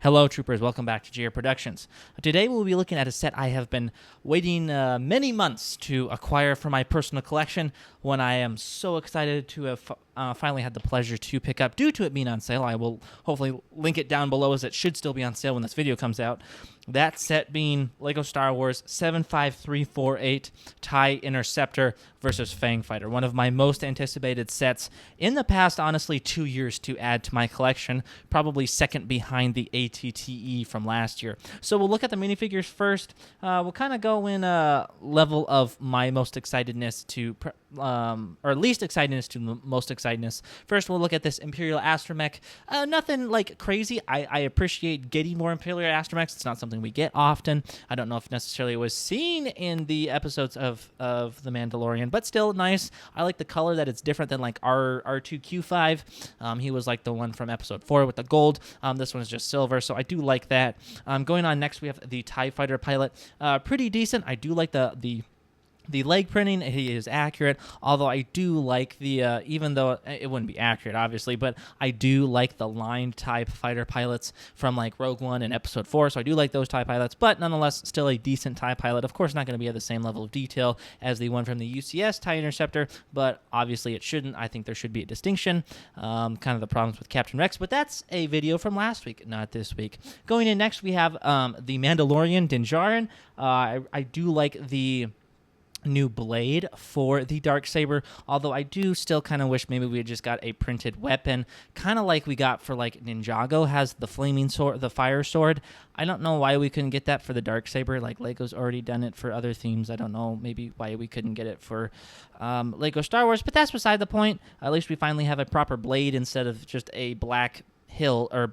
Hello, troopers. Welcome back to G.A.R. Productions. Today we'll be looking at a set I have been waiting many months to acquire for my personal collection, one I am so excited to have finally had the pleasure to pick up due to it being on sale. I will hopefully link it down below, as it should still be on sale when this video comes out. That set being LEGO Star Wars 75348 Tie Interceptor versus Fang Fighter, one of my most anticipated sets in the past, honestly, 2 years to add to my collection, probably second behind the ATTE from last year. So we'll look at the minifigures first. We'll kind of go in a level of my most excitedness to, or least excitedness to the most excitedness. First, we'll look at this Imperial Astromech. Nothing like crazy. I appreciate getting more Imperial Astromechs. It's not something we get often. I don't know if necessarily it was seen in the episodes of The Mandalorian, but still nice. I like the color that it's different than like R2Q5. He was like the one from episode 4 with the gold. This one is just silver, so I do like that. Going on next, we have the TIE Fighter pilot. Pretty decent. I do like the leg printing. He is accurate, although I do like the, even though it wouldn't be accurate, obviously, but I do like the lined TIE Fighter pilots from like Rogue One and Episode 4, so I do like those TIE pilots, but nonetheless, still a decent TIE pilot. Of course, not going to be at the same level of detail as the one from the UCS TIE Interceptor, but obviously it shouldn't. I think there should be a distinction, kind of the problems with Captain Rex, but that's a video from last week, not this week. Going in next, we have the Mandalorian Din. I do like the new blade for the Darksaber, although I do still kind of wish maybe we had just got a printed weapon, kind of like we got for like Ninjago has the flaming sword, the fire sword. I don't know why we couldn't get that for the Darksaber. Like LEGO's already done it for other themes. I don't know maybe why we couldn't get it for LEGO Star Wars, but that's beside the point. At least we finally have a proper blade instead of just a black hill or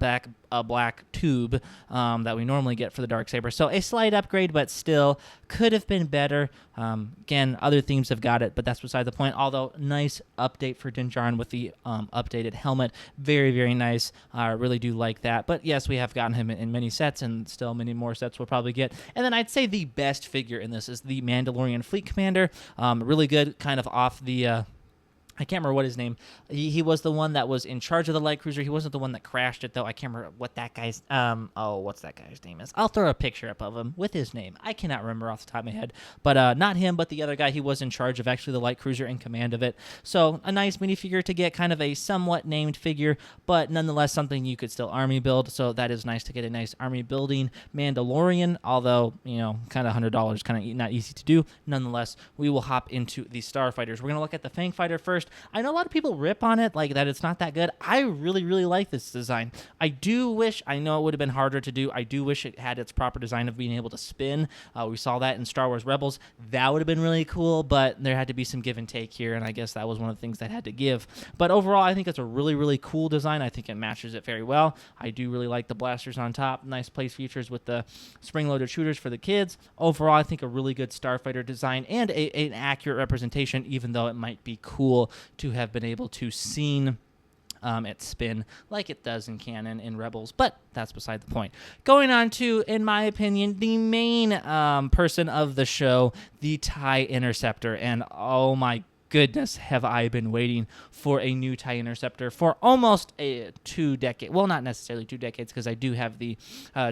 a black tube that we normally get for the Darksaber. So a slight upgrade, but still could have been better. Again, other themes have got it, but that's beside the point. Although nice update for Din Djarin with the updated helmet. Very, very nice. I really do like that. But yes, we have gotten him in many sets, and still many more sets we'll probably get. And then I'd say the best figure in this is the Mandalorian Fleet Commander. Really good, kind of off the I can't remember what his name. He was the one that was in charge of the light cruiser. He wasn't the one that crashed it, though. I can't remember what that guy's what's that guy's name is. I'll throw a picture up of him with his name. I cannot remember off the top of my head. But not him, but the other guy. He was in charge of actually the light cruiser, in command of it. So a nice minifigure to get, kind of a somewhat named figure, but nonetheless something you could still army build. So that is nice to get a nice army building Mandalorian, although, you know, kind of $100, kind of not easy to do. Nonetheless, we will hop into the Starfighters. We're going to look at the Fang Fighter first. I know a lot of people rip on it, like that it's not that good. I really, really like this design. I do wish, I know it would have been harder to do. I do wish it had its proper design of being able to spin. We saw that in Star Wars Rebels. That would have been really cool, but there had to be some give and take here, and I guess that was one of the things that had to give. But overall, I think it's a really, really cool design. I think it matches it very well. I do really like the blasters on top. Nice place features with the spring-loaded shooters for the kids. Overall, I think a really good Starfighter design and an accurate representation, even though it might be cool to have been able to seen it spin like it does in canon in Rebels, but that's beside the point. Going on to, in my opinion, the main person of the show, the TIE Interceptor, and oh my goodness, have I been waiting for a new TIE Interceptor for almost 2 decades. Well, not necessarily 2 decades, because I do have the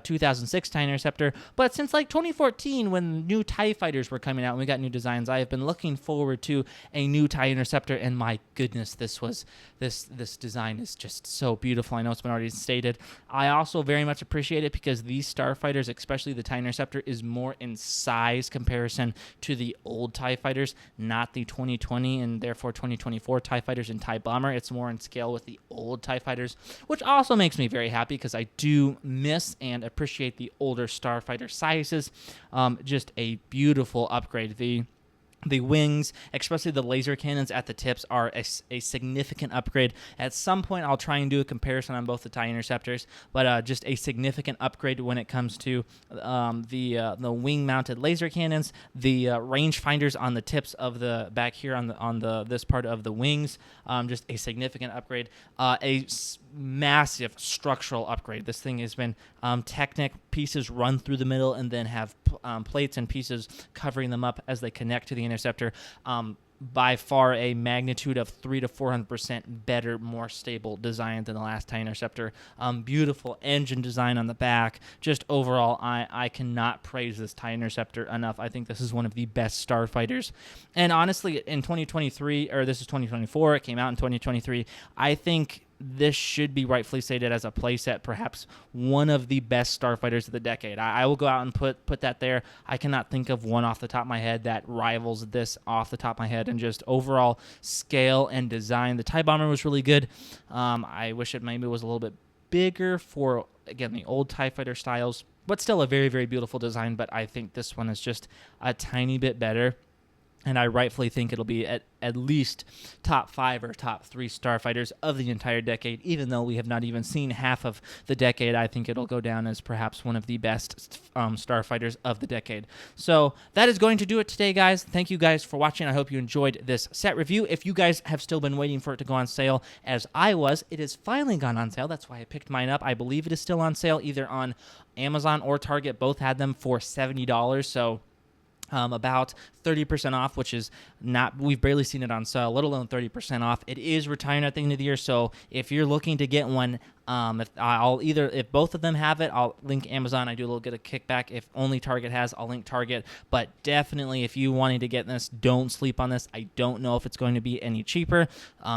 2006 TIE Interceptor, but since like 2014, when new TIE Fighters were coming out and we got new designs, I have been looking forward to a new TIE Interceptor, and my goodness, this design is just so beautiful. I know it's been already stated. I also very much appreciate it because these Starfighters, especially the TIE Interceptor, is more in size comparison to the old TIE Fighters, not the 2020 and therefore 2024 TIE Fighters and TIE Bomber. It's more in scale with the old TIE Fighters, which also makes me very happy because I do miss and appreciate the older Starfighter sizes. Just a beautiful upgrade. The wings, especially the laser cannons at the tips, are a significant upgrade. At some point, I'll try and do a comparison on both the TIE Interceptors, but just a significant upgrade when it comes to the wing-mounted laser cannons, the rangefinders on the tips of the back here on this part of the wings. Just a significant upgrade. Massive structural upgrade. This thing has been Technic pieces run through the middle and then have plates and pieces covering them up as they connect to the Interceptor. by far a magnitude of 300 to 400% better, more stable design than the last Tie Interceptor. Beautiful engine design on the back. Just overall, I cannot praise this Tie Interceptor enough. I think this is one of the best starfighters. And honestly, in 2023, or this is 2024, it came out in 2023, I think this should be rightfully stated as a playset, perhaps one of the best starfighters of the decade. I will go out and put that there. I cannot think of one off the top of my head that rivals this off the top of my head, and just overall scale and design. The TIE Bomber was really good. I wish it maybe was a little bit bigger for, again, the old TIE Fighter styles, but still a very, very beautiful design. But I think this one is just a tiny bit better. And I rightfully think it'll be at least top 5 or top 3 starfighters of the entire decade. Even though we have not even seen half of the decade, I think it'll go down as perhaps one of the best starfighters of the decade. So that is going to do it today, guys. Thank you guys for watching. I hope you enjoyed this set review. If you guys have still been waiting for it to go on sale, as I was, it has finally gone on sale. That's why I picked mine up. I believe it is still on sale either on Amazon or Target. Both had them for $70. So about 30% off, which is not, we've barely seen it on sale, let alone 30% off. It is retiring at the end of the year, so if you're looking to get one, if both of them have it, I'll link Amazon. I do a little bit of kickback. If only Target has, I'll link Target. But definitely, if you wanting to get this, don't sleep on this. I don't know if it's going to be any cheaper.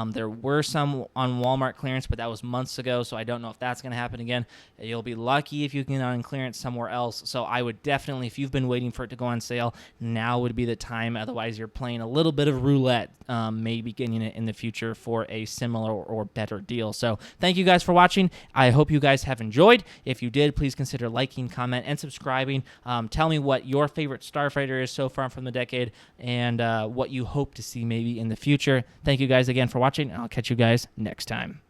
There were some on Walmart clearance, but that was months ago, so I don't know if that's going to happen again. You'll be lucky if you can get on clearance somewhere else. So I would definitely, if you've been waiting for it to go on sale, now would be the time. Otherwise, you're playing a little bit of roulette, maybe getting it in the future for a similar or better deal. So thank you guys for watching. I hope you guys have enjoyed. If you did, please consider liking, comment, and subscribing. Tell me what your favorite starfighter is so far from the decade, and what you hope to see maybe in the future. Thank you guys again for watching, and I'll catch you guys next time.